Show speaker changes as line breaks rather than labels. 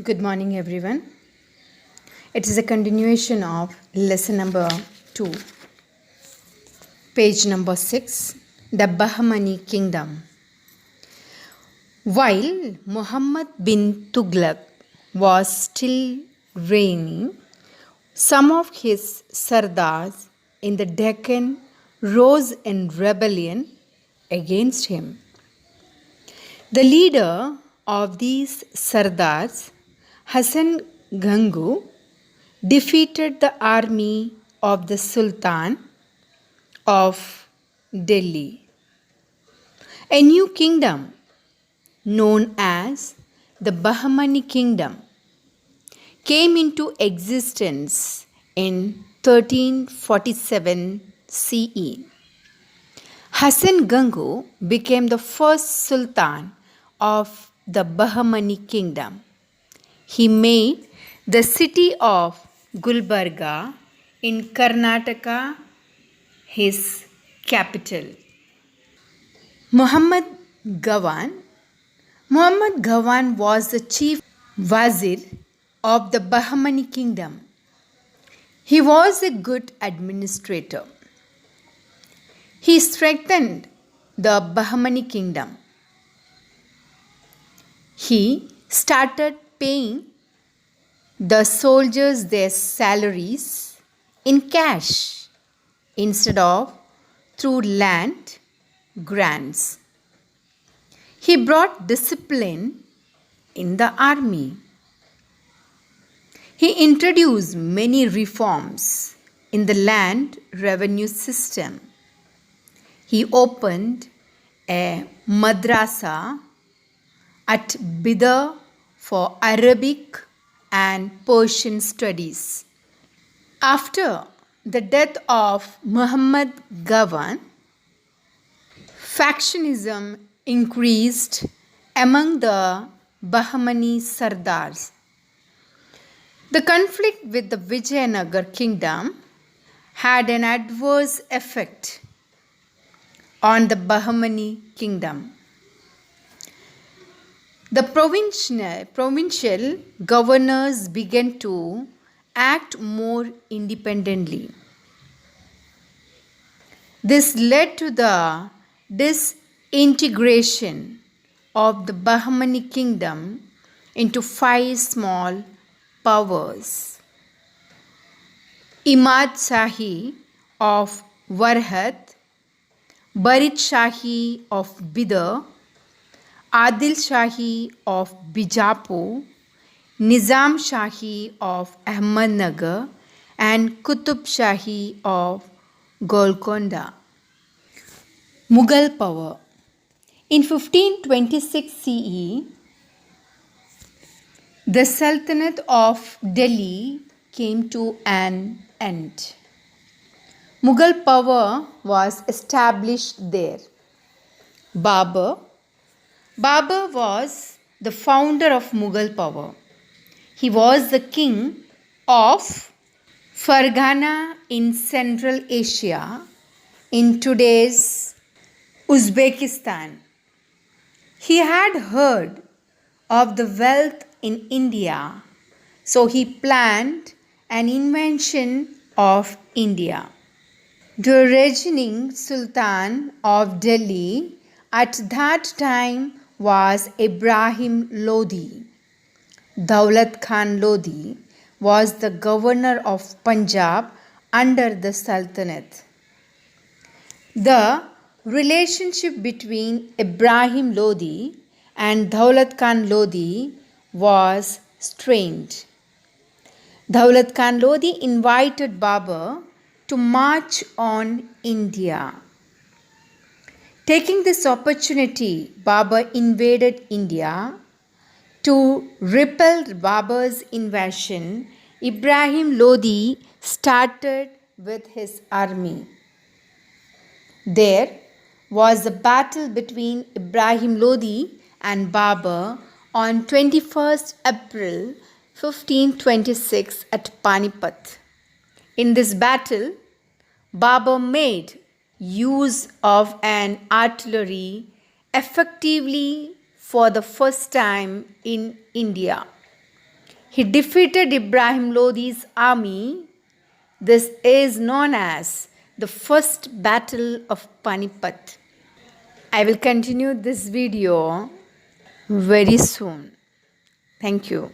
Good morning, everyone. It is a continuation of lesson number 2, page number 6, the Bahmani Kingdom. While Muhammad bin Tughlaq was still reigning, some of his Sardars in the Deccan rose in rebellion against him. The leader of these Sardars, Hassan Gangu, defeated the army of the Sultan of Delhi. A new kingdom known as the Bahmani Kingdom came into existence in 1347 CE. Hassan Gangu became the first Sultan of the Bahmani Kingdom. He made the city of Gulbarga in Karnataka his capital. Muhammad Gawan was the chief wazir of the Bahmani Kingdom. He was a good administrator. He strengthened the Bahmani Kingdom. He started paying the soldiers their salaries in cash instead of through land grants. He brought discipline in the army. He introduced many reforms in the land revenue system. He opened a madrasa at Bidar for Arabic and Persian studies. After the death of Muhammad Gawan, factionism increased among the Bahmani Sardars. The conflict with the Vijayanagar kingdom had an adverse effect on the Bahmani kingdom. The provincial governors began to act more independently. This led to the disintegration of the Bahmani kingdom into 5 small powers. Imad Shahi of Warhat, Barid Shahi of Bidar, Adil Shahi of Bijapur, Nizam Shahi of Ahmednagar, and Qutub Shahi of Golconda. Mughal power. In 1526 CE, the Sultanate of Delhi came to an end. Mughal power was established there. Babur was the founder of Mughal power. He was the king of Farghana in Central Asia, in today's Uzbekistan. He had heard of the wealth in India, so he planned an invasion of India. The reigning Sultan of Delhi at that time was Ibrahim Lodi. Daulat Khan Lodi was the governor of Punjab under the Sultanate. The relationship between Ibrahim Lodi and Daulat Khan Lodi was strained. Daulat Khan Lodi invited Babur to march on India. Taking this opportunity, Babur invaded India. To repel Babur's invasion, Ibrahim Lodi started with his army. There was a battle between Ibrahim Lodi and Babur on 21st April 1526 at Panipat. In this battle, Babur made use of an artillery effectively for the first time in India. He defeated Ibrahim Lodi's army. This is known as the First Battle of Panipat. I will continue this video very soon. Thank you.